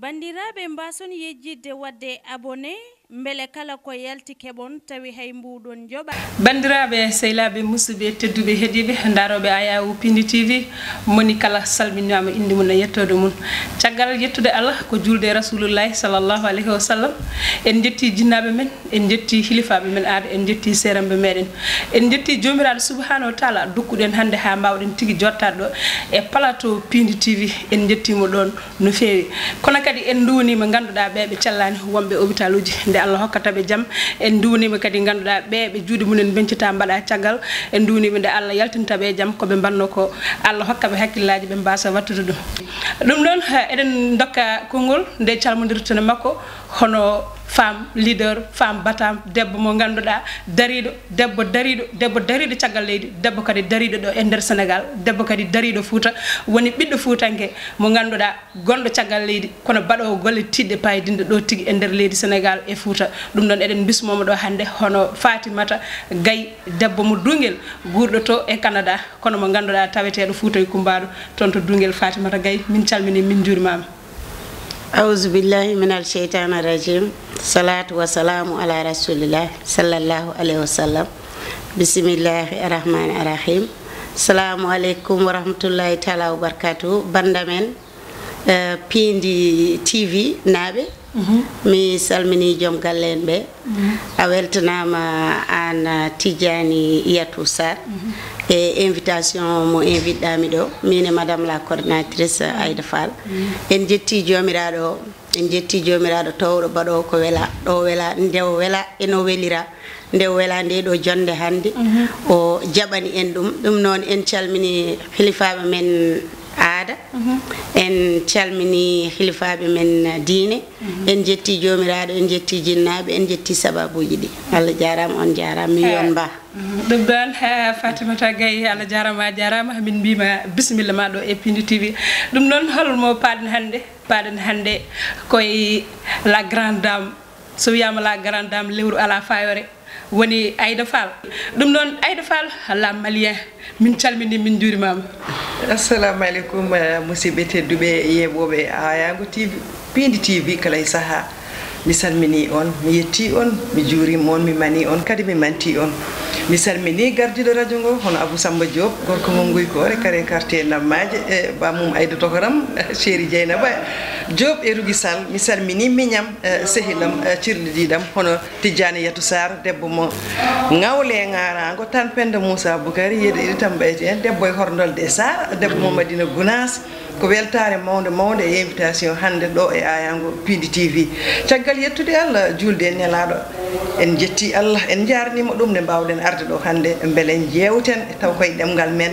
bandiraɓe mbason yejjidde wadde abonné mbele kala ko yalti keɓon tawi hay mbuɗon joɓa bandiraɓe sehilaɓe musidɓe tedduɓe heeɗiɓe daroɓe ayawu pindi tv moni kala salminama inde mum e yettode mum caggal yettude Allah ko julde rasulullahi sallllahu alayhi wa sallam en jetti jinnaɓe men en jetti hilifaɓe men aada en jetti seramɓe meɗen en jetti jomiraɗo subahanahu wa taala dokkuɗen hande ha mbawɗen tigui jottade ɗo e plateau pindi tv en jettimo ɗon no fewi kono kadi en duwnima ganduɗa ɓeɓe cellani wonɓe hôpital uji nde Allah hokkataɓe jaam en duwnima kadi ganduɗa ɓeɓe juuɗe mumen bencita mbaɗa caggal en duwnima nde Allah yaltintaɓe jaam koɓe mbanno ko Allah hokkaɓe hakkillaji ɓe mbasa wattude ɗum ɗon eɗen dokka konngol nde calmodirtene makko hono femme leader femme battante debbo mo ganduɗa dariɗo debbo dariɗo caggal leydi debbo kadi dariɗo ɗo e nder Sénégal debbo kadi dariɗo Fouta woni ɓiɗɗo Foutanke mo ganduɗa gonɗo caggal leydi kono baɗowo golle tiɗɗe payidinde ɗo tigui e nder leydi Sénégal e Fouta ɗum ɗon eɗen bismomo ɗo hande hono Fatimata Gaye debbo mo Dunguel gurɗo to e Canada kono mo ganduɗa taweteɗo Fouta e Kumbaɗo toon to Dunguel Fatimata Gaye min calmini min jurimama. أعوذ بالله من الشيطان الرجيم صلاة وسلام على رسول الله صلى الله عليه وسلم بسم الله الرحمن الرحيم السلام عليكم ورحمة الله تعالى وبركاته بندمن Pindi TV naɓe mi salmini joom gallen ɓe a weltanama an Tidiani Yatou Sarr e invitation mo invitɗami ɗo min e madame la coordinatrice Aïda Fall en jetti jomiraɗo en jetti jomiraɗo towɗo baɗowo ko wela ɗo wela ndew wela eno welira nde wela nde ɗo jonde hande o jaɓani en ɗum noon en calmini hilifaɓe men aada en calmini hilifaɓe men diine en jetti jomiraɗo en jetti jinnaɓe en jetti sababuji ɗi Allah jarama on jarama mi yon mba ɗum ɗon Fatimata Gaye Allah jarama a jarama min mbima bisimilla ma ɗo e Pindi TV ɗum ɗon holmo paɗen hande koye la grande dame so wiyama la grande dame lewru ala fayore woni Aïda Fall ɗum ɗon Aïda Fall la malien min calmini min jurimama. Assalamu alaikum musidɓe tedduɓe yeɓoɓe Ayago TV Pindi TV kala e saaha mi salmini on mi yetti on mi juurima on mi mani on kadi mi manti on mi salmini gardiɗo radio ngo hono Abou Samba Diop gorko mum Guykoore kare quartier Nammaje e bamum Aïda Tokaram chéri Dieynaba Diop e Rougui Sall mi salmini miñam sehilam cirlidiɗam hono Tidiani Yatou Sarr debbo mo ngawle ngarago tan Penda Moussa Boukary yeeɗo iɗi tam ɓeyti en debbo e Hordolde Sarr debbo mo Madina Gounas ko weltare mawde e invitation hande ɗo e Ayago Pindi TV caggal yettude Allah julde en nelaɗo en jetti Allah en jarnima ɗum nde mbawɗen arde ɗo hande beele jewten taw koye ɗemgal men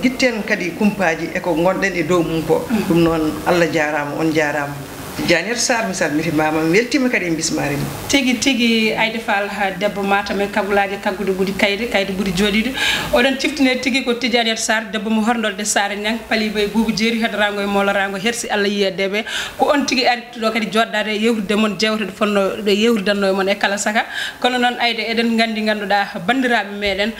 guitten kadi kumpaji eko gonɗen e dow mum ko ɗum noon Allah jarama on jarama Tidiani Yatou Sarr mi salmitimama mi weltima kadi e bismarima tigui Aïda Fall debbo Matam e kaggulaji kaggude ɓuuri kayde ɓuuri joɗiɗo oɗon ciftine tigui ko Tidiani Yatou Sarr debbo mo Horndolde Sarr ñang paliba e Boubou Jeeri heɗorango e molorango hersi Allah yiyedeɓe ko on tigui artuɗo kadi joɗɗade e yewtude moon jewtede fonno ɗo yewtudanno e moon e kala saka kono noon Aïda eɗen gandi ganduɗa bandiraɓe meɗen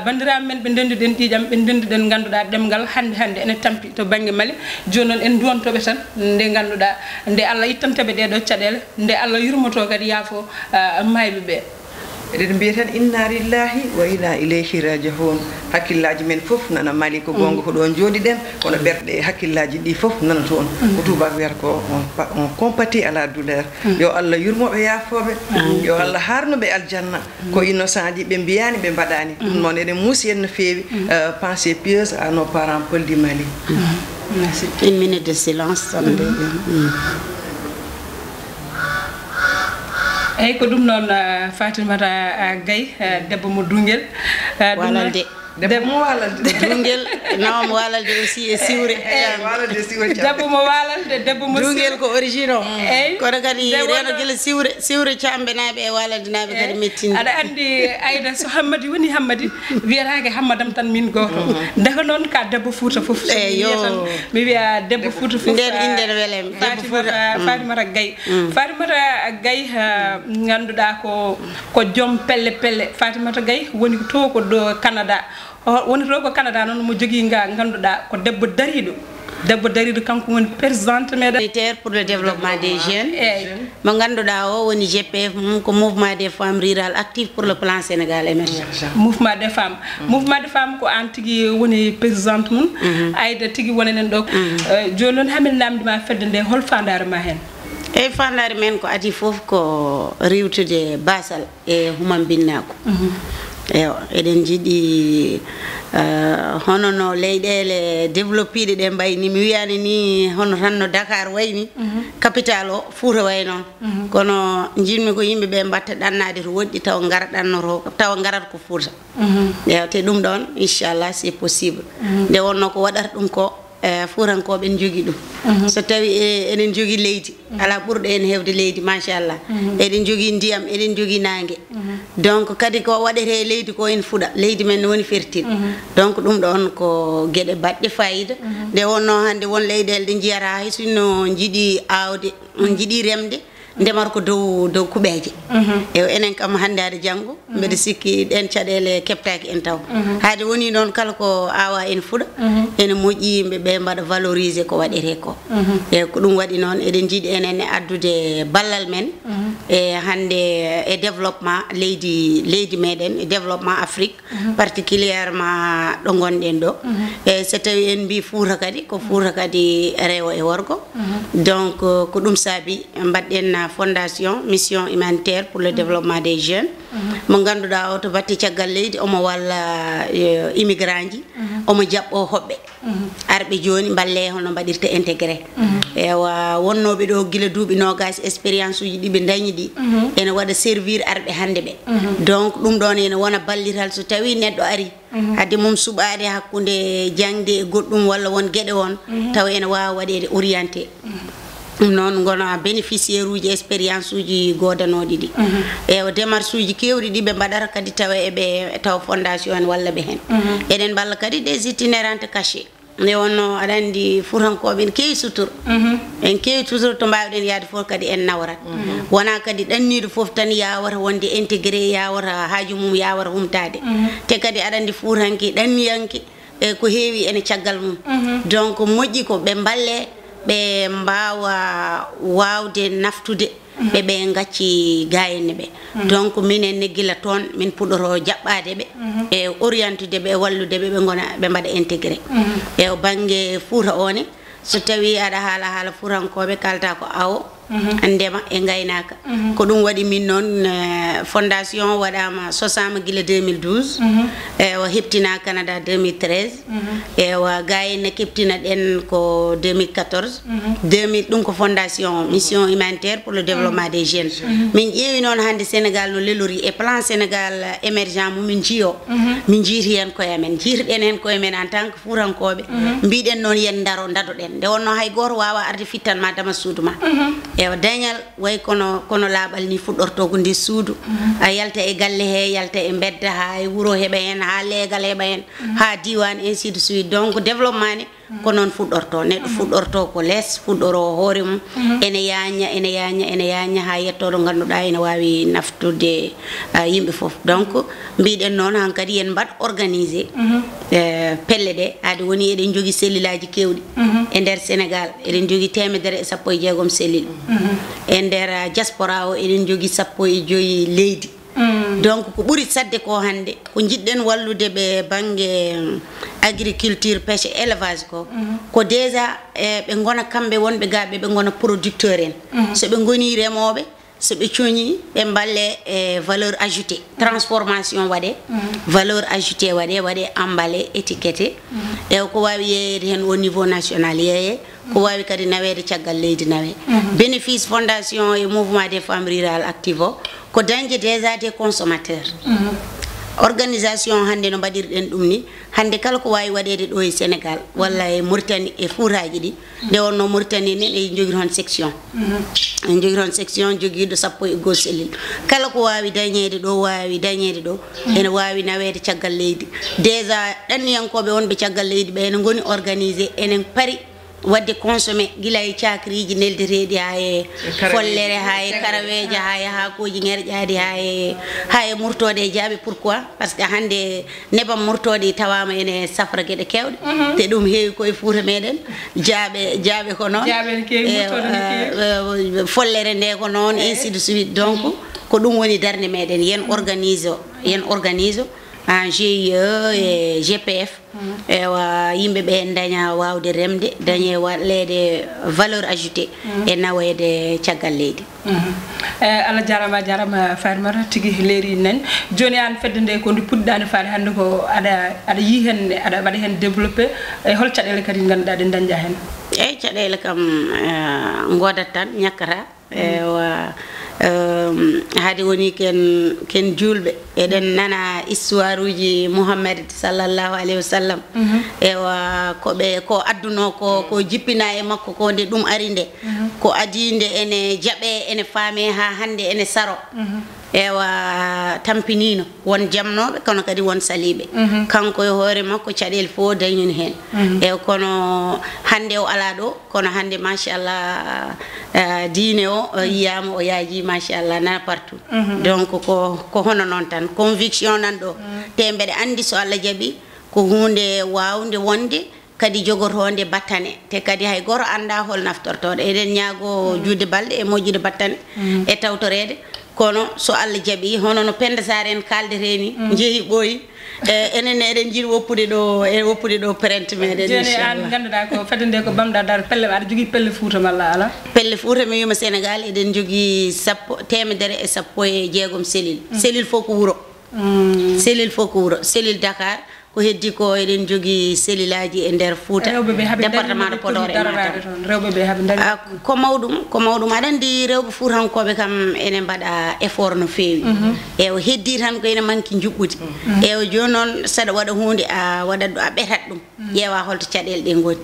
bandiraɓe men ɓe denduɗen ƴiƴam ɓe denduɗen ganduɗa ɗemgal hande ene tampi to banggue Mali joni noon en duwantoɓe tan nde ganduɗa nde Allah ittanteɓe ɗeɗo caɗele nde Allah yurmoto kadi yaafo mayɓe ɓe eɗen mbiya tan inna lillahi wa inna ilayhi raji'un hakkillaji men fof nana Mali ko gonga ko ɗon joɗiɗen kono ɓerɗe hakkillaji ɗi fof nana toon ko tubak wiyata ko on compatit à la douleur yo Allah yurmoɓe yaafoɓe yo Allah harnuɓe aljanna ko innocent ji ɓe mbiyani ɓe mbaɗani ɗum noon eɗen muusi en no fewi pensée pieuse à nos parents Paul du Mali. Merci. Une minute de silence. eyyi ko ɗum noon Fatimata Gaye debbo mo Dunguel walande debbo mo walalde Dunguel nawam walalde aussi e siwre debbo mo walalde debbo mo Dunguel ko origine o kono kadi reno guila siwre cambenaɓe e walaldinaɓe kadi mettinde aɗa andi Aïda so Hammadi woni Hammadi wiyatake Hammadam tan min goto daga noon ka debbo Fouta foof mi wiya debbo Fouta foof nden inde ne welem Fatimata Gaye Fatimata Gaye ganduɗa ko joom pelle Fatimata Gaye woni to ko ɗo Canada woni to ko Canada non mo jogi nga ganduɗa ko debbo dariɗo kanko woni présidente meɗen pour le développement des jeunes mo ganduɗa o woni GPF mum ko mouvement des femmes rurales actives pour le plan Sénégal émergent. Mouvement des femmes ko an tigui woni présidente mum ayda tigui wonanen ɗo joni noon hamin namdima fedde nde hol fandare ma hen? E fandare men ko adi foof ko riwtude basal e human binnako eɗen jiiɗi hono no leyɗele développiɗe ɗe mbayni mi wiyani ni hono tan no Dakar wayni capital o Fouta way noon kono jinmi ko yimɓeɓe mbatta ɗannade to woɗɗi taw gara ɗannoto taw garat ko Fouta te ɗum ɗon inchallah c'est possible nde wonno ko waɗata ɗum ko fuurankoɓe en jogui ɗum so tawi eɗen jogui leydi ala ɓurɗo en hewde leydi machallah eɗen jogui ndiyam eɗen jogui nangue donc kadi ko waɗete leydi ko en fuuɗa leydi men woni fertile donc ɗum ɗon ko gueɗe baɗɗe fayida nde wonno hande won leyɗele ɗe jiyata hay sinno jiiɗi awde jiiɗi remde ndemar ko dow kuɓeje enen kam hande ade janggo mbeɗa sikki ɗen caɗele keptaki en taw haade woni noon kala ko awa en fuɗa ene moƴƴi yimɓeɓe mbaɗa valoriser ko waɗete ko e ko ɗum waɗi noon eɗen jiiɗi enenne addude ballal men e hande e développement leydi meɗen e développement Afrique particulièrement ɗo gonɗen ɗo e so tawi en mbi Fouta kadi ko Fouta kadi rewo e worgo donc ko ɗum saabi mbaɗɗen fondation mission humanitaire pour le développement des jeunes mo ganduɗa o to batti caggal leydi omo walla immigrant ji omo jaɓɓo hoɓɓe arɓe joni balle hono mbaɗirta intégré ewa wonnoɓe ɗo guila duuɓi nogas expérience uji ɗi ɓe dañi ɗi ene waɗa servir arɓe hande ɓe donc ɗum ɗon ene wona ballital so tawi neɗɗo ari hadde mum suɓade hakkude jangde e goɗɗum walla won gueɗe won taw ene wawa waɗede orienté non gona bénéficiaire uji expérience uji godanoɗi ɗi e démarche uji kewɗi ɗi ɓe mbaɗata kadi tawa eɓe taw fondation en walla ɓe hen eɗen balla kadi des itinérantes cachés nde wonno aɗa andi fuutankoɓe en kewi sutur en kewi sutur to mbawɗen yaade fof kadi en nawrat wona kadi ɗanniɗo foof tan yawata wonde intégré yawata haaju mum yawata humtade te kadi aɗa andi fuutanke ɗanniyanke e ko heewi ene caggal mum donc moƴƴi ko ɓe balle ɓe mbawa wawde naftude ɓe gacci gayenne ɓe donc minen ne gila toon min puɗɗoto jaɓɓade ɓe e orientude ɓe e wallude ɓe ɓe mbaɗa intégré e banggue Fouta one so tawi aɗa haala fuurankoɓe kalta ko awo ndema e gaynaka ko ɗum waɗi min noon fondation waɗama sosama guila 2012 ewa heptina Canada 2013 ewa gayenne keptina ɗen ko 2014 2000 ɗum ko fondation mission humanitaire pour le développement des jeunes min ƴeewi noon hande Sénégal no lelori e plan Sénégal émergent mumin jiyo min jiiti hen koyemen jiitiɗen hen koyemen en tant que fuurankoɓe mbiɗen noon yen dadoɗen nde wonno hay goto wawa arde fittanma dama suudu ma ewa dañal way kono laaɓal ni fuɗɗorto ko ndi suudu a yalta e galle he yalta e bedda ha e wuuro heɓa hen ha leegal heɓa hen ha diwan ainsi de suite donc développement ne ko noon fuɗɗorto neɗɗo fuɗɗorto ko less fuɗɗoro hoore mum ene yaña ha yettoɗo ganduɗa ene wawi naftude yimɓe foof donc mbiɗen noon hankkadi yen mbaɗ organisé pelle ɗe ade woni eɗen jogui sellilaji kewɗi e nder Sénégal eɗen jogui 160 sellil e nder diaspora o eɗen jogui 15 leydi donc ko ɓuri sadde ko hande ko jiɗɗen wallude ɓe banggue agriculture pêche élevage ko déjà ɓe gona kamɓe wonɓe gaɓe ɓe gona producteur en so ɓe goni remoɓe so ɓe coñi ɓe balle e valeur ajoutée transformation waɗe valeur ajoutée waɗe emballé étiqueté e ko wawi yeyede hen au niveau national yeeye ko wawi kadi nawede caggal leydi nawe bénéfice fondation et mouvement des femmes rurales active o ko dañde déjà des consommateurs organisation hande no mbaɗirɗen ɗum ni hande kala ko wawi waɗede ɗo e Sénégal walla e Mauritanie e Fouraji ɗi nde wonno Mauritanie ne e jogui toon section en jogui toon section joguiɗo 12 sellil kala ko wawi dañede ɗo ene wawi nawede caggal leydi déjà ɗanniyankoɓe wonɓe caggal leydi ɓe ene goni organisé enen paari wadde consommé gila e cakriji neldeteɗi ha e follere ha e karaweje ha e hakoji ŋerƴadi ha e murtode e jaaɓe pourquoi par ce que hande nebam murtode tawama ene safra gueɗe kewɗe te ɗum heewi koye Fouta meɗen jaaɓe ko noon follere nde ko noon ainsi de suite donc ko ɗum woni darde meɗen yen organise en GIE et GPF ewa yimɓe ɓe daña wawde remde dañe waɗlede valeur ajoutée e nawede caggal leydi Allah jarama Fatimata tigui leeri nen joni an fedde nde ko ndi puɗɗani faade hande ko aɗa yi hen aɗa waɗa hen développé e hol caɗele kadi ganduɗa ɗe dañƴa hen eyyi caɗele kam godat tan ñakkata ewa haade woni ken julɓe eɗen nana histoire uji Mouhammad sallallahu alayhi wa sallam ewa ko adduno ko jippina e makko ko nde ɗum ari nde ko adi nde ene jaaɓe ene faame ha hande ene saro ewa tampinino won jamnoɓe kono kadi won saliɓe kanko e hoore makko caɗele fof dañuni hen e kono hande o ala ɗo kono hande machallah diine o yiyama o yaaji machallah na partout donc ko hono noon tan conviction nan ɗo te mbeɗa andi so Allah jaaɓi ko hunde wawde wonde kadi jogotonde battane te kadi hay goto anda hol naftortoɗo eɗen ñaago juude balɗe e moƴƴude battane e tawtorede kono so Allah jaaɓi hono no Penda Sarr en kaldete ni jeehi ɓooyi enen eɗen jiiɗi woppude ɗo prente meɗen joni an ganduɗa ko fedde nde ko bamɗa dar pelle aɗa jogui pelle Fouta malla ala pelle Fouta mi wima Sénégal eɗen jogui 116 cellule fof ko wuuro cellule fof ko wuuro cellule Dakar ko heddi ko eɗen jogui cellule aji e nder Fouta département de Podor e Matam rewɓeɓe haaɓe dari ko mawɗum aɗa andi rewɓe Foutankoɓe kam ene mbaɗa effort no feewi e o heddi tan ko ene manki juɓɓude e o joni noon saɗa waɗa hunde a ɓetat ɗum ƴeewa holto caɗele ɗe goni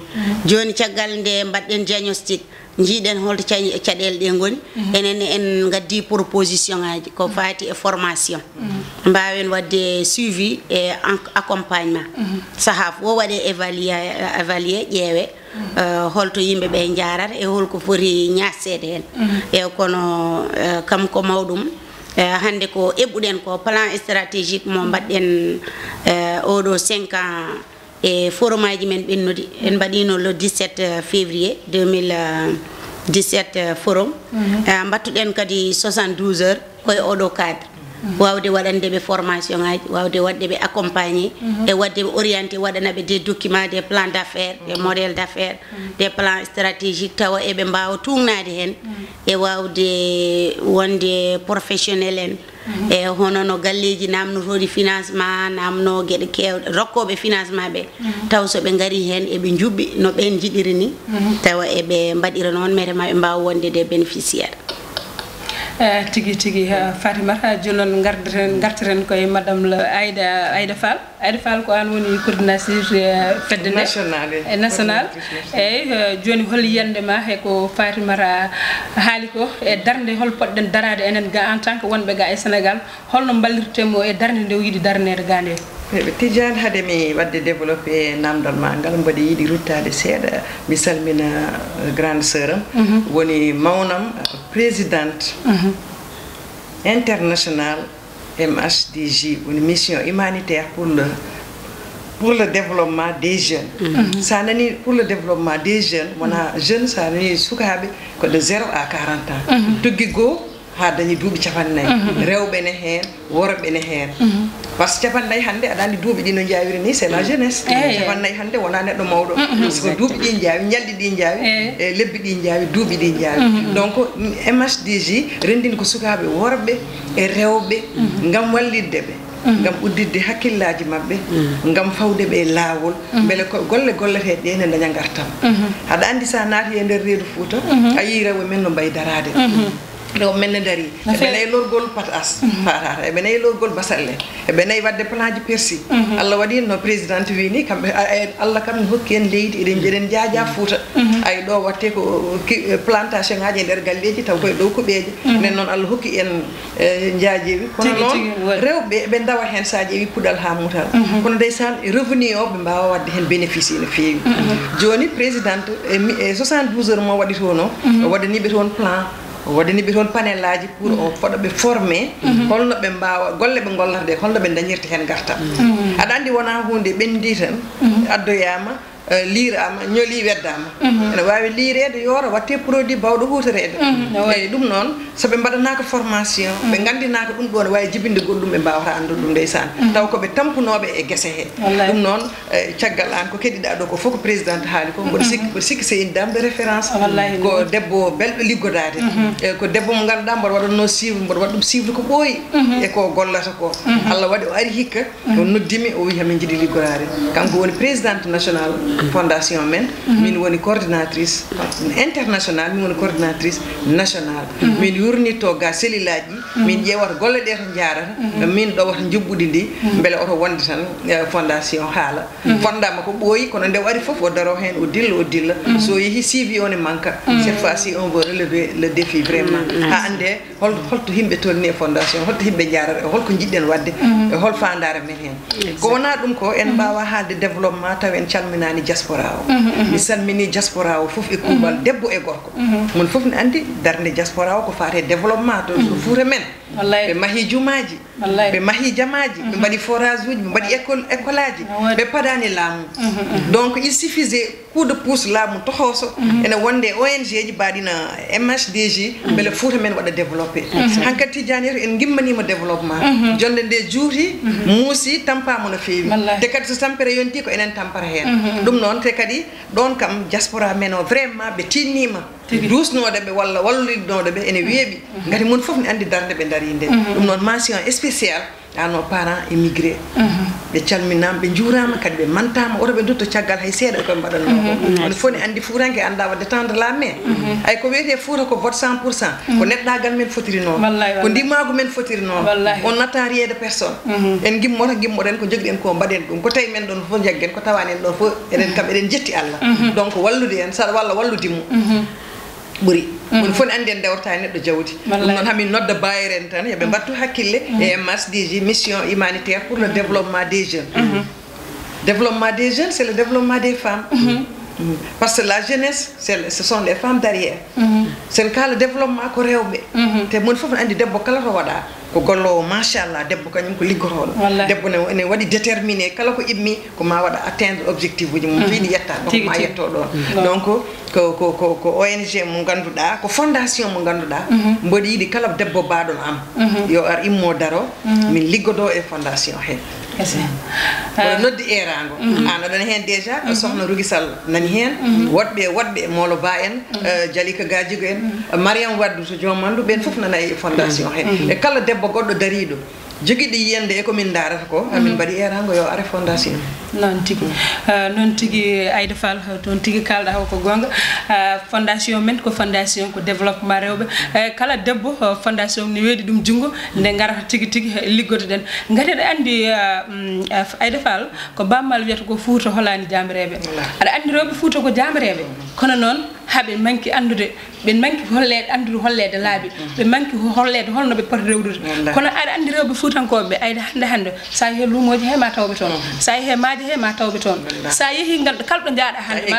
joni caggal nde mbaɗɗen diagnostic jiiɗen holto caɗele ɗe goni enen en gaddi proposition aji ko fati e formation mbawen wadde suivi e accompagnement saaha fof waɗe évalué ƴeewe holto yimɓeɓe jarata e holko foti ñassede hen e kono kam ko mawɗum hande ko eɓɓuɗen ko plan stratégique mo mbaɗɗen oɗo 5 ans e forum aji men ɓennude en mbaɗino le 17 février 2017 forum mbattuɗen kadi 72 heures koye oɗo cadre wawde waɗandeɓe formation aji wawde waddeɓe accompagné e waddeɓe orienté waɗanaɓe des documents des plans d' affaires des modèles d' affaires des plans stratégiques tawa eɓe mbawa tugnade hen e wawde wonde professionnel en e hono no galleji namnotoɗi financement namno gueɗe kewɗe rokkoɓe financement ɓe taw soɓe gaari hen eɓe juɓɓi no ɓen jiɗiri ni tawa eɓe mbaɗira noon metema ɓe mbawa wonde des bénéficiaires tigui Fatimata joni noon gartiren koye madame le Aïda Fall ko an woni coordinatrice fedde nde national eyyi joni hol yiyandema e ko Fatimata haali ko e darde hol poɗɗen darade enen ga en tant que wonɓe ga e Sénégal holno ballirtemo e darde nde o yiiɗi darnede ga nde ɓe Tidiane haade mi wadde développé namdal ma ngal mbaɗa yiiɗi ruttade seeɗa mi salmina grande sœur am woni mawnam présidente internationale MHDJ woni mission humanitaire pour le développement des jeunes sa nani pour le développement des jeunes wona jeune sa nani sukaɓe ko de 0 à 40 ans togui goo ha dañi duuɓi 40 rewɓe ne hen worɓe ne hen par ce que 40 hande aɗa andi duuɓi ɗi no jawiri ni c'est la jeunesse 40 hande wona neɗɗo mawɗo siko duuɓi ɗi jaawi ñalɗi ɗi jaawi e lebbi ɗi jaawi duuɓi ɗi jaawi donc MHDJ rendini ko sukaɓe worɓe e rewɓe ngam wallidde ɓe ngam uddidde hakkillaji mabɓe ngam fawde ɓe laawol beele ko golle golleteɗe ɗe ne daña gartam aɗa andi sa naati e nder reedu Fouta a yii rewɓe men no mbayi darade ɗo men ne dari eɓe nayi lorgol patas fatata eɓe nayi lorgol basalle eɓe nayi wadde plan ji persi Allah waɗi no présidente wini kamɓe Allah kam ne hokki en leydi eɗen jaaja Fouta ay ɗo watte ko plantation ngaji e nder galleji taw koye dow kuɓeje nden noon Allah hokki en jaajewi kono noon rewɓe ɓe dawa hen sa ƴeewi puɗal ha mutal kono ndeysan revenu o ɓe mbawa wadde hen bénéficie no feewi joni présidente e 72 heures mo waɗi toon o waɗaniɓe toon plan o waɗaniɓe toon panel aji pour o foɗa ɓe formé holno ɓe mbawa golle ɓe gollata ɗe holno ɓe dañirta hen gartam aɗa andi wona hunde ɓendi tan addoyama liirama ñoli weddama ene wawi liirede yoora watte produit bawɗo hutorede eyyi ɗum noon soɓe mbaɗanaka formation ɓe gandinaka ɗum ɗo ne wawi jibinde goɗɗum ɓe mbawata andude ɗum ndeysan taw koɓe tampunoɓe e guese he ɗum noon caggal an ko keɗiɗa ɗo ko fof ko présidente haali ko mboɗo sikki so indi damde référence ko debbo belɗo liggodade ko debbo mo ganduɗa mboɗo waɗanno suivre mboɗo waɗa ɗum suivre ko ɓooyi e ko gollata ko Allah waɗi o ari hikka o noddimi o wi hamin jiiɗi liggodade kanko woni présidente national fondation men min woni coordinatrice international min woni coordinatrice national min yurnitto ga selilaji min ƴewata golle ɗe to jarata min ɗo wata jubɓuɗi ndi beele oto wonde tan fondation haala fondama ko ɓooyi kono nde waɗi foof o daro hen o dilla so yeehi suivi on e manque cette fois ci on veut relever le défi vraiment ha ande holto yimɓe tolni e fondation holto yimɓe jarata holko jiɗɗen wadde e hol fandare men hen ko wona ɗum ko en mbawa haalde développement taw en calminani diaspora o mi salmini diaspora o foof e kuuɓal debbo e gorko mon foof ne andi darde diaspora o ko fate développement to Fouta men ɓe mahi jumaji ɓe mahi jamaji ɓe mbaɗi forage uji ɓe mbaɗi école aji ɓe padani laamu donc il suffisait coup de pouce laamu tohoso ene wonde ONG ji mbaɗina MHDJ beele Fouta men waɗa développé hankkadi Tidiani en gimmanima développement jonde nde juuti muusi tampama no feewi te kadi so tampere yonti ko enen tampara hen ɗum noon te kadi ɗon kam diaspora men o vraiment ɓe tinnima dusnoɗe ɓe walla wallidnoɗe ɓe ene weeɓi gati mon foof ne andi darde ɓe daari nde ɗum noon mention spécial ano parents émigré ɓe calminama ɓe juurama kadi ɓe mantama oto ɓe dutto caggal hay seeɗa koɓe mbaɗanno ko on fof ne andi Foutanke anda wadde tendre la main ay ko wiyete Fouta ko vote 100% ko neɗɗagal men fotiri noon ko ndimmagu men fotiri noon on natta riyede personne en gimmoɗen ko jogɗen ko mbaɗen ɗum ko tawi men ɗon fof jaggen ko tawani en ɗon fof eɗen kam eɗen jetti Allah donc wallude en saɗa walla walludimo ɓuuri on fof ne andi en dewrata neɗɗo jawdi ɗum noon hamin nodda bayiren tan yooɓe mbattu hakkille e MSDJ mission humanitaire pour le développement des jeunes développement des jeunes c'est le développement des femmes parce que la jeunesse ce sont les femmes derrière sen kala développement ko rewɓe te mon fof ne andi debbo kala to waɗa ko gollowo machallah debbo kañum ko liggotoɗo debbo ne waɗi déterminé kala ko immi ko ma waɗa atteindre objectif uji mum fiiɗi yetta ɗon ma yetto ɗon donc ko ONG mo ganduɗa ko fondation mo ganduɗa mboɗo yiiɗi kala debbo baɗon am yo ar immo daro min liggodo e fondation he oɗo noddi erago an aɗana hen déjà sohna Rugisal nani hen woɗɓe Molo Ba en Jalika Gadjigo en Mariam Waddou to Jomandu ɓen foof nana e fondation he e kala debbo goɗɗo dariɗo joguiɗo yiyande e komin darata ko amin mbaɗi erago yo are fondation noon tigui Aïda Fall toon tigui kalɗa ko gonga fondation men ko fondation ko développement rewɓe kala debbo fondation ne weeɗi ɗum junggo nde garata tigui liggotoɗen gati aɗa andi Aïda Fall ko bammal wiyata ko Fouta holani jamireɓe aɗa andi rewɓe Fouta ko jamireɓe kono noon haɓe manki andude ɓe manki hollede andude hollede laabi ɓe manki hollede holno ɓe poti rewdude kono aɗa andi rewɓe Foutankoɓe Aïda hande sa yeehi luumoji he ma tawɓe toon sa yeehi maaje he ma tawɓe toon sa yeehi ganduɗa kalɗo jaaɗa hande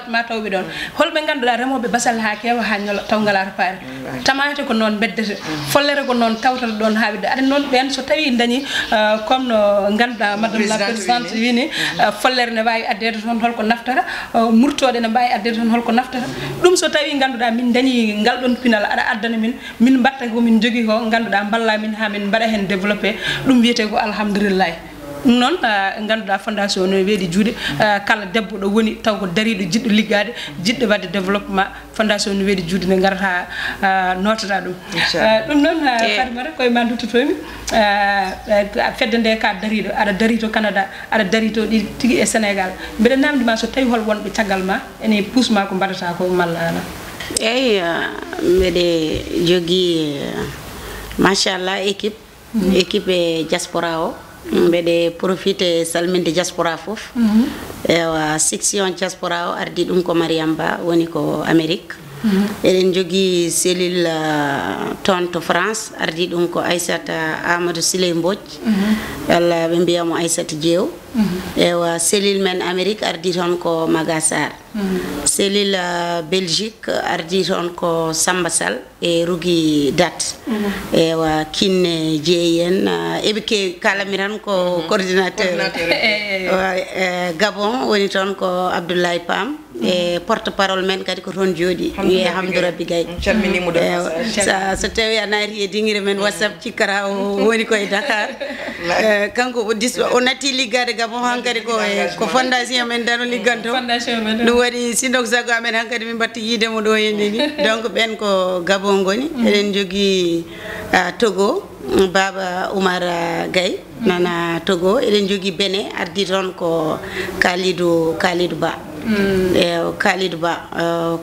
ma tawɓe ɗon holɓe ganduɗa remoɓe basal ha kewa ha ñola taw ngalata paari tamate ko noon beddete follere ko noon tawtata ɗon haaɓide aɗa noon ɓen so tawi dañi comme no ganduɗa madame la présidente wini follere ne wawi addede toon holko naftata murtoɗe ne mbawi addede toon holko naftata ɗum so tawi ganduɗa min dañi ngal ɗon pinal aɗa addana min mbatta komin jogui ko ganduɗa balla min ha min mbaɗa hen développé ɗum wiyete ko alhamdoulillahi ɗum noon ganduɗa fondation no weeɗi juuɗe kala debbo ɗo woni taw ko dariɗo jiɗɗo liggade jiɗɗo wadde développement fondation no weeɗi juuɗe nde garata notata ɗum ɗum noon Fatimata koye ma duttotomi fedde nde ka dariɗo aɗa dari to Canada aɗa dari to ɗi tigui e Sénégal mbiɗa namdima so tawi hol wonɓe caggal ma ene puusma ko mbaɗata ko malla ala eyi mbeɗe jogii machallah équipe e diaspora o mbeɗe profite salminde diaspora fof ewa section diaspora o ardi ɗum ko Mariam Ba woni ko Amérique eɗen jogii cellule toon to France ardi ɗum ko Aissata Amadou Siley Mbodj walla ɓe mbiyamo Aissata Diew ewa cellule men Amérique ardi toon ko Magassar cellule Belgique ardi toon ko Samba Sall e Rougui Dat ewa Kinne Jeeyi en eɓe kewi kalami tan ko coordinateur Gabon woni toon ko Abdoulaye Pam e porte parole men kadi ko toon jooɗi wiye Hamdou Rabbi Gaye so tawi a naati e dinguire men WhatsApp cikkata o woni koye Dakar kanko o natti liggade Gabon hankadi ko fondation men dano ligganto ɗum waɗi sindok sago amen hankadi min batti yiidemo ɗo henne ni donc ɓen ko Gabon goni eɗen jogui Togo Baba Oumar Gaye nana Togo eɗen jogui Bénin ardi toon ko Kalidou Ba Kalidou Ba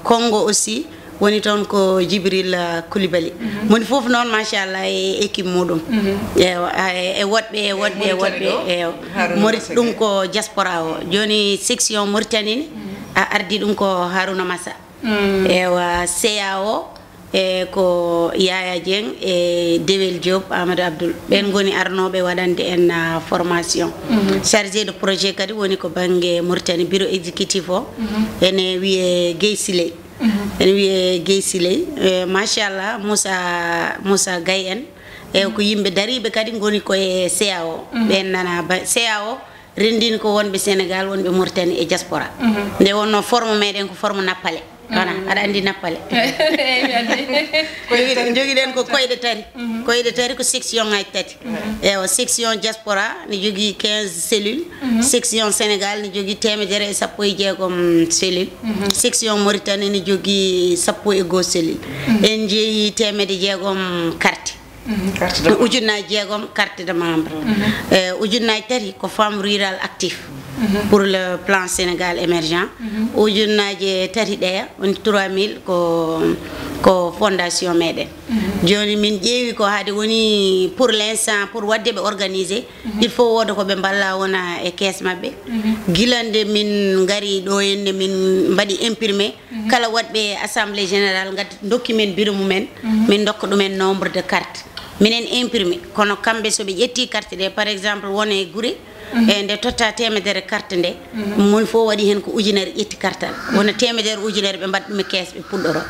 Congo aussi woni toon ko Djibril Koulibaly moni fof noon machallah e équipe muɗum e woɗɓe mori ɗum ko diaspora o joni section Mauritanie ni a ardi ɗum ko Harouna Massa ewa CAO e ko Yaya Dieng e Dewel Diop Amadou Abdoul ɓen goni arnoɓe waɗande en formation chargé de projet kadi woni ko banggue Mauritanie bureau exécutif o ene wiye Guèye Siley ene wiye Guèye Siley machallah Moussa Gaye en e ko yimɓe dariɓe kadi goni koye CAO ɓen nana CAO rendini ko wonɓe Sénégal wonɓe Mauritanie e diaspora nde wonno forme meɗen ko forme nappale wona aɗa andi nappale joguiɗen ko koyɗe tari ko section ngaji tati ewa section diaspora ne jogui 15 cellules section Sénégal ne jogui 160 cellule section Mauritanie ne jogui 11 cellule en jeeyi 600 carte ujunnaji 6 carte de membre ujunnaji tati ko femme rural actif pour le plan Sénégal émergent ujunnaji tati ɗeya woni 3000 ko fondation meɗen joni min ƴeewi ko haade woni pour l'instant pour wadde ɓe organisé il faut wooda ko ɓe mballa wona e caisse mabɓe guilande min ngari ɗo henne min mbaɗi imprimé kala waɗɓe assemblée générale gaddi dokki men bureau mumen min dokka ɗumen nombre de carte minen imprimé kono kamɓe soɓe ƴetti carte ɗe par exemple wona e guure e nde totta 100 carte nde moni fof waɗi hen ko ujunere ƴetti cartal wona 100 ujunere ɓe mbaɗa ɗum e caisse ɓe puɗɗoro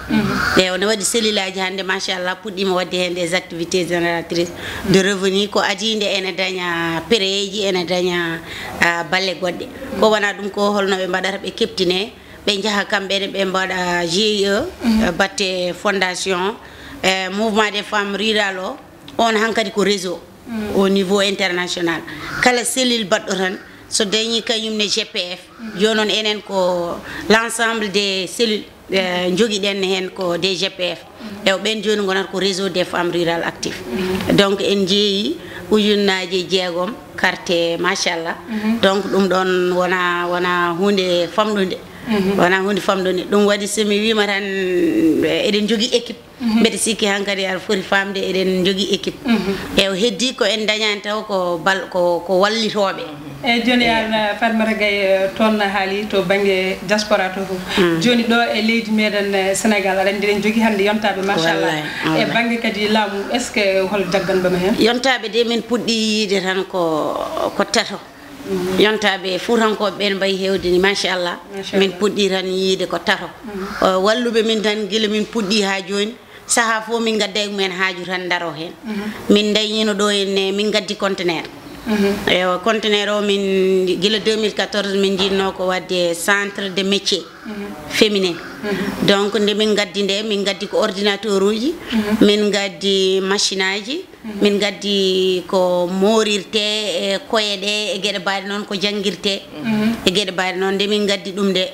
e ne waɗi cellule aji hannde machallah puɗɗima wadde hen des activités génératrices de revenu ko adinde ene daña péréji ene daña balle goɗɗe ko wona ɗum ko holno ɓe mbaɗata ɓe keptine ɓe jaaha kamɓene ɓe mbaɗa GIE batte fondation mouvement des femmes rural o on hankadi ko réseau au niveau international kala cellule baɗɗo tan so dañi kañum ne GPF jonon enen ko l'ensemble des cellules joguiɗen hen ko des GPF e ɓen joni gonata ko réseau des femmes rural actif donc en jeeyi ujunnaji 6 carte machallah donc ɗum ɗon wona hunde famɗude wona hunde famɗude ɗum waɗi somi wima tan eɗen jogui équipe mbeɗa sikki hankadi aɗa foti famde eɗen jogui équipe e heddi ko en dañani taw ko wallitoɓe eyyi joni an Farmata Gaye toon haali to banggue diaspora to fof joni ɗo e leydi meɗen Sénégal aɗa andi eɗen jogui hande yontaɓe machallah e banggue kadi laamu est ce que hol jagganɓema hen yontaɓe de min puɗɗi yiide tan ko tato yontaɓe fuutankoɓe ɓen mbayi hewdini machallah min puɗɗi tan yiide ko tato walluɓe min tan guila min puɗɗi ha joni saaha fof min gadda e mumen haaju tan daro hen min dañino ɗo henne min gaddi contenaire ewa contenaire o min guila 2014 min jinno ko wadde centre de métier féminin donc nde min gaddi ko ordinateur uji min gaddi machine aji min gaddi ko morirte e koye ɗe e gueɗe mbaɗe noon ko jangguirte e gueɗe mbaɗe noon nde min gaddi ɗum de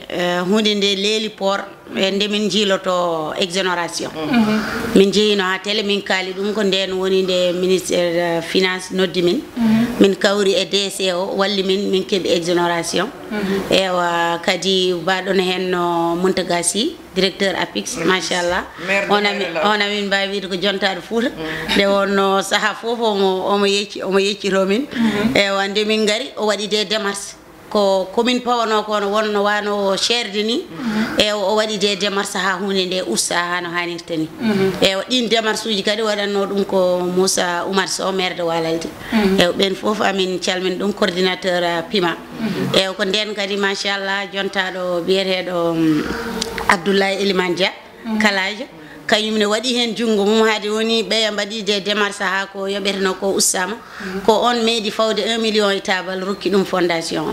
hunde nde leeli port e nde min jiiloto exonération min jeeyino ha télé min kaali ɗum ko nden woni nde ministére finance noddi min min kawri e DC o walli min keɓi exonération ewa kadi baɗon hen no Mountaga Sy directeur APIX machallah on amin mbawi wiide ko jontaɗo Fouta nde wonno saaha foof omo yeccito min ewa nde min gari o waɗi des démarches ko commune pawano ko wonno wano cherde ni e o waɗi des démarches ha hunde nde usta ha no hannirta ni e ɗin démarche uji kadi waɗanno ɗum ko Moussa Oumar Sow maire de Walalde e ɓen foof amin calmin ɗum coordinateur PIMA e ko nden kadi machallah jontaɗo biyeteɗo Abdoulaye Elimane Dia Kalajo kañumne waɗi hen jungo mum haade woni ɓeya mbaɗi des démarches ha ko yoɓeteno ko ustama ko on meeɗi fawde 1 million e tabal rokki ɗum fondation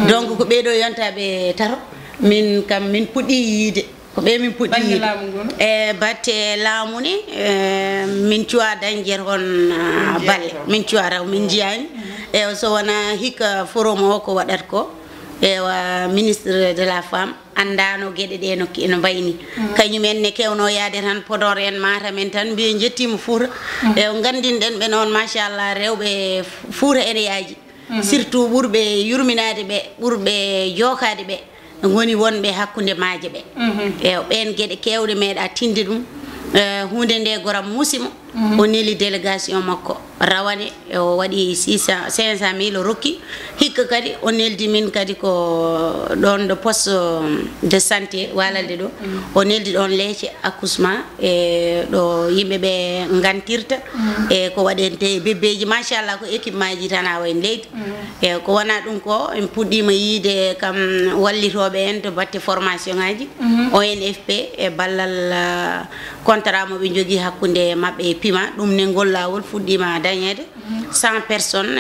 donc ko ɓeɗo yontaɓe taro min kam min puɗɗi yiide ko ɓe min puɗɗi yiide e batte laamu ni min cuwa dañguer hon balle min cuwa raw min jiyani e so wona hikka forum o ko waɗat ko ewa ministre de la femme andano gueɗe ɗe no mbayni kañumen ne kewno yaade tan Podor en Matam en tan mbiye jettima Fouta e gandinɗen ɓe noon machallah rewɓe Fouta ene yaaji surtout ɓurɓe yurminade ɓe ɓurɓe jokade ɓe goni wonɓe hakkude maaje ɓe e ɓen gueɗe kewɗe meeɗa tinde ɗum hunde nde goram musimo o neli délégation makko rawane o waɗi 500 000 o rokki hikka kadi o neldi min kadi ko ɗon ɗo poste de santé Walalde ɗo o neldi ɗon leecce accouchement e ɗo yimɓeɓe gantirta e ko waɗente bébéji machallah ko équipement ji tan ha wayno leydi e ko wona ɗum ko en puɗɗima yiide kam wallitoɓe en to batte formation ngaji ONFP e ballal contrat moɓe jogui hakkude mabɓe e PIMA ɗum ne ngol lawol fuɗɗima dañede 100 personnes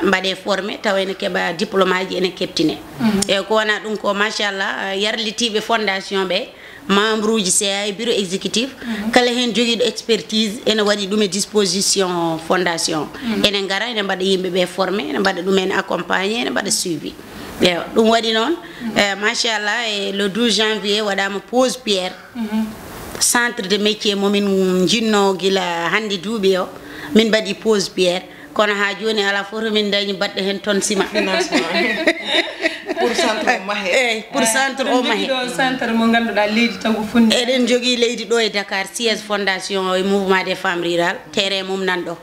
mbaɗe formé tawa ene keeɓa diplôme aji ene keptine e ko wona ɗum ko machallah yarlitiɓe fondation ɓe membre uji CA e bureau exécutif kala hen joguiɗo expertise ene waɗi ɗum e disposition fondation ene gara ene mbaɗa yimɓeɓe formé ene mbaɗa ɗumen accompagné ene mbaɗa suivi ewa ɗum waɗi noon machallah e le 12 janvier waɗama pose pierre centre de métier momin jinno gila hande duuɓi o min mbaɗi pose pierre kono ha joni ala foto min dañi baɗɗo hen tonne ciment pour centre o mahe pour centre o mahe centre mo ganduɗa leydi tan ko fundi eɗen jogui leydi ɗo e Dakar siège fondation e mouvement des femmes rurales terrain mum nan ɗo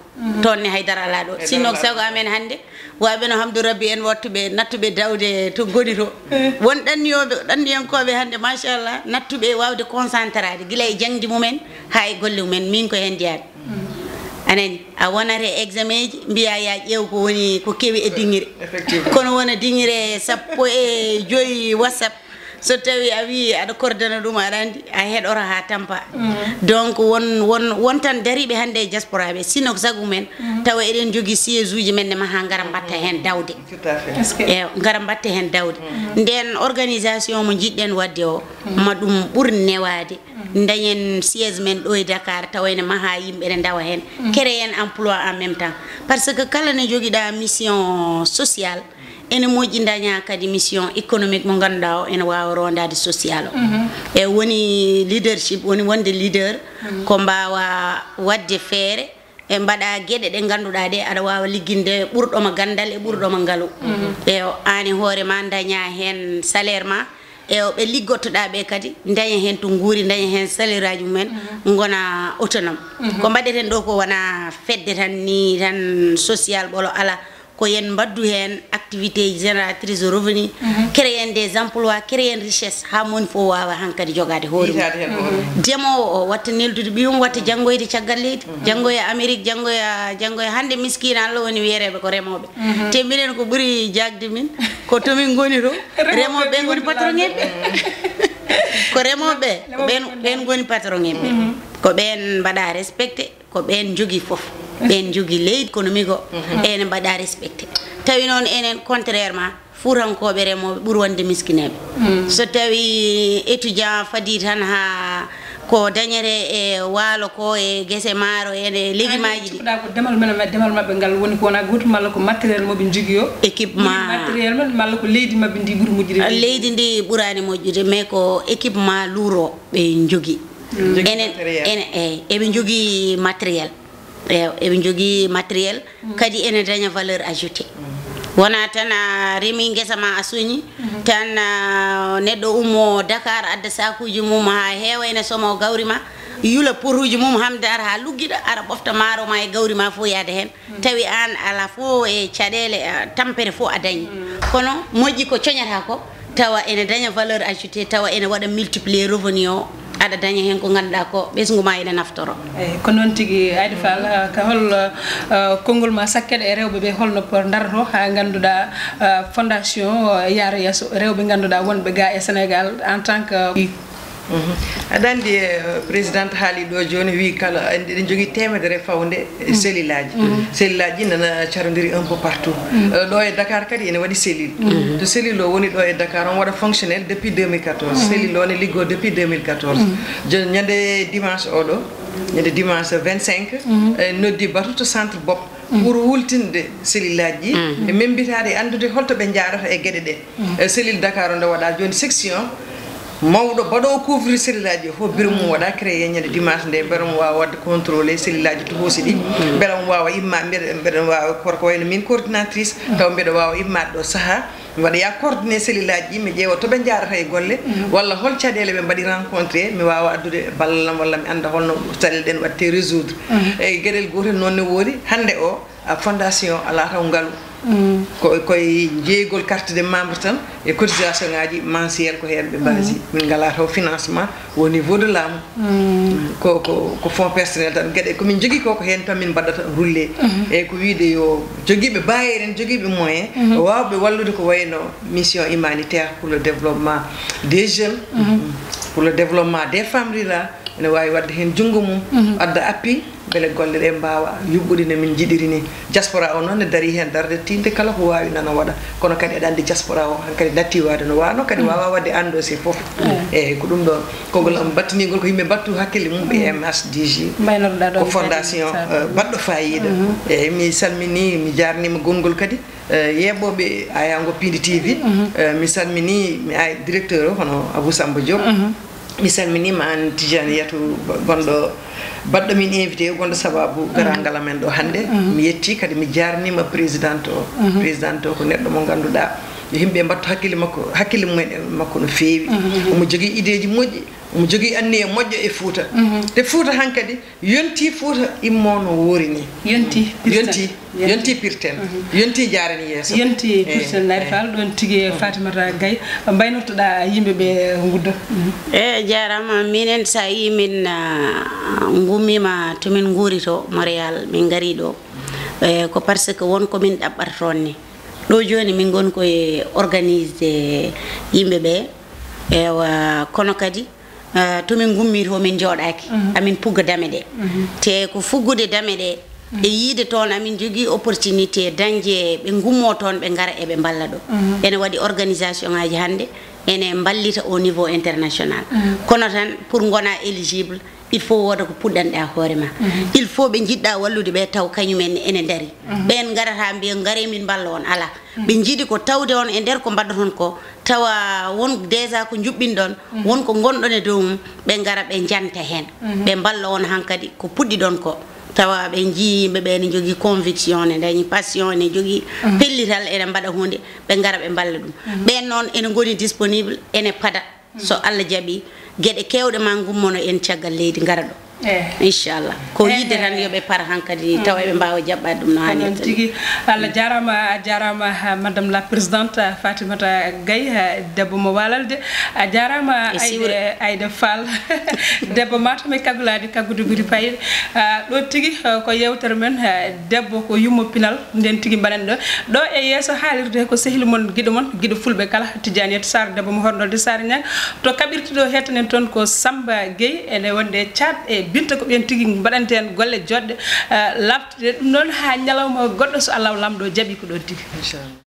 toon ne haydara ala ɗo sinno ko sago amen hande waɓe no Hamdou Rabbi en wattuɓe nattuɓe dawde to goni to won ɗanniyankoɓe hande machallah nattuɓe wawde concentrade guila e jangdi mumen ha e golle mumen min ko hen jeyaɓe anani a wonate examen ji mbiya ya ƴeew ko woni ko kewi e dinguire kono wona dinguire 15 WhatsApp so tawi a wi aɗa coordonné ɗum aɗa andi a heɗora ha tampa donc won tan dariɓe hande e diaspora ɓe sinno ko sagu men tawa eɗen jogui siège uji men ne maha gara mbatta hen dawde e gara mbatta hen dawde nden organisation mo jiɗɗen wadde o ma ɗum ɓuur newade dañen siège men ɗo e Dakar tawayne maha yimɓe ɗe dawa hen créer en emploi en même temps parce que kala ne joguiɗa mission sociale ene moƴƴi daña kadi mission économique mo ganduɗa o ene wawa rondade social o e woni leadership woni wonde leader ko mbawa wadde feere e mbaɗa gueɗe ɗe ganduɗa ɗe aɗa wawa ligginde ɓurɗoma gandal e ɓurɗoma ngaalu e ani hoorema daña hen salaire ma e ɓe liggottoɗa ɓe kadi daña hen to guuri daña hen salaire aji mumen gona autonome ko mbaɗeten ɗo ko wona fedde tan ni tan social ɓolo ala ko yen mbaddu hen activité génératrice de revenu créer des emplois créer richesse ha moni fo wawa hankadi jogade hoore demowo o watta neldude ɓiyum watta janggoyde caggal leydi janggoya Amérique janggoya hande miskina Allah woni wiyereɓe ko remoɓe te minen ko ɓuuri jagde min ko tomin goni to remoɓe goni patron eɓe ko remoɓe ɓen goni patron eɓe ko ɓen mbaɗa respecté ko ɓen jogui foof ɓen jogui leydi économique o ene mbaɗa respecté tawi noon enen contrairement fuurankoɓe remoɓe ɓuuri wonde miskineɓe so tawi étudiant fadi tan ha ko dañere e waalo ko e guese maaro ene légumaji ɗi ko demal mabɓe ngal woni ko wona gotum malla ko matériel moɓe jogui o équipement matériel malla ko leydi mabɓe ndi ɓuuri moƴƴude leydi ndi ɓuurani moƴƴude mais ko équipement lourd o ɓe jogui enen eɓe jogui matériel eɓe jogui matériel kadi ene daña valeur ajoutée wona tan a remi guesa ma a soñi tan neɗɗo ummo Dakar adda sakuji mum ha heewa ene somo gawri ma yula poruji mum hamde ara ha luggiɗa ara ɓofta maaro ma e gawri ma fof yaade hen tawi an ala fo e caɗele tampere fof a dañi kono moƴƴi ko coñata ko tawa ene daña valeur ajoutée tawa ene waɗa multiplier revenu o aɗa daña hen ko ganduɗa ko ɓesgu ma ene naftoro eyyi ko noon tigui Aida Fall ka hol konngol ma sakkeɗe e rewɓe ɓe holno darto ha ganduɗa fondation yaara yesso rewɓe ganduɗa wonɓe ga e Sénégal en tant que aɗa andi présidente haali ɗo joni wi kala eɗen jogui temedere fawde cellule aji cellule aji nana carodiri un peu partout ɗo e Dakar kadi ene waɗi cellule to cellule o woni ɗo e Dakar on waɗa fonctionnel depuis 2014 cellule o ne liggo depuis 2014 joni ñande dimanche oɗo ñande dimanche 25 noddi batu to centre BOP pour wultinde cellule aji e membitade e andude holto ɓe jarata e gueɗe ɗe cellule Dakar o nde waɗa joni section mawɗo baɗo couvrir cellule aji fof bureau mum waɗa créé ñande dimanche nde beele mo wawa wadde contrôlé cellule aji to hoosi ɗi beele mo wawa imma mbeɗa wawa korko wayno min coordinatrice taw mbeɗa wawa immade ɗo saaha mi waɗa ya coordonné cellule aji mi ƴeewa toɓe jarata e golle walla hol caɗele ɓe mbaɗi rencontré mi wawa addude ballam walla mi anda holno caɗele ɗen watte résoudre eyyi gueɗel gotel noon ne woodi hande o a fondation ala taw ngaalu koye jeeygol carte de membre tan e cotisation ngaji mensuel ko hen ɓe mbasi min ngala taw financement au niveau de laamu ko fonds personnel tan gueɗe komin jogui ko hen tan min mbaɗata roulé eyyi ko wiide yo joguiɓe bayere en joguiɓe moyen wawɓe wallude ko wayno mission humanitaire pour le développement des jeunes pour le développement des femmes rurales ene wawi wadde hen junggo mum adda appui beele golle ɗe mbawa yuɓɓude no min jiɗiri ni diaspora o noon ne daari hen darde tinde kala ko wawi nana waɗa kono kadi aɗa andi diaspora o hankadi natti wade no wano kadi wawa wadde endossé foof eyyi ko ɗum ɗon kogol am battinigol ko yimɓe battu hakkille mum ɓe MSDJ ko fondation baɗɗo fayida eyyi mi salmini mi jarnima gongol kadi yeɓɓoɓe Ayango Pindi TV mi salmini mi ay directeur o hono Abou Samba Diop mi salminima an Tidiane Yatou gonɗo baɗɗo min invité gonɗo sababu garangal amen ɗo hannde mi yetti kadi mi jarnima présidente o ko neɗɗo mo ganduɗa yo yimɓe mbattu hakkille mumen makko no feewi omo jogui idée ji moƴƴi omo jogui anniye moƴƴo e Fouta te Fouta hankadi yonti Fouta immo no woori ni yonti pirten yonti jarani yesso yonti pirten Aida Fall ɗon tigui Fatimata Gaye mbaynortoɗa yimɓeɓe gudda jarama minen sa yi min gummima tomin guuri to Montréal min gari ɗo ko par ce que wonko min ɗaɓɓata toon ni ɗo joni min gon koye organisé yimɓeɓe ewa kono kadi tomin gummi to min jooɗaki amin pugga dame ɗe te ko fuggude dame ɗe e yiide toon amin jogui opportunité dañde ɓe gummo toon ɓe gara eɓe mballa ɗo ene waɗi organisation ngaji hande ene ballita au niveau international kono tan pour gona éligible il faut woda ko puɗɗanɗa hoore ma il faut ɓe jiɗɗa wallude ɓe taw kañumen ene daari ɓen garata mbiya gaare min balla on ala ɓe jiiɗi ko tawde on e nder ko mbaɗɗoton ko tawa won déjà ko juɓɓinɗon wonko gonɗon e dow mum ɓe gara ɓe janta hen ɓe balla on hankkadi ko puɗɗi ɗon ko tawa ɓe jii yimɓeɓe ne jogui conviction ne dañi passion ne jogui pellital ene mbaɗa hunde ɓe gara ɓe balla ɗum ɓen noon ene goni disponible ene paada so Allah jaaɓi gueɗe kewɗe ma gummono en caggal leydi gara ɗo inchallah ko yidde tan yoɓe para hankadi tawa ɓe mbawa jaɓɓade ɗum no hannirta tigui Allah jarama a jarama madame la présidente Fatimata Gaye debbo mo walalde a jarama Aida Fall debbo matome kaggulade kaggude gudi payiɗe ɗo tigui ko yewtere men debbo ko yummo pinal nden tigui mbaɗen ɗo e yesso haalirde ko sehli mon guiɗo fulɓe kala Tidiane Yatou Sarr debbo mo hornolde Sarr Niang to kaɓirtuɗo hettanen toon ko Samba Gueye ene wonde Thiat e Binta ko ɓen tigui mbaɗanten golle joɗɗe laftude ɗum noon ha ñalawma goɗɗo so Allah lamɗo jaaɓi ko ɗo tigui inchallah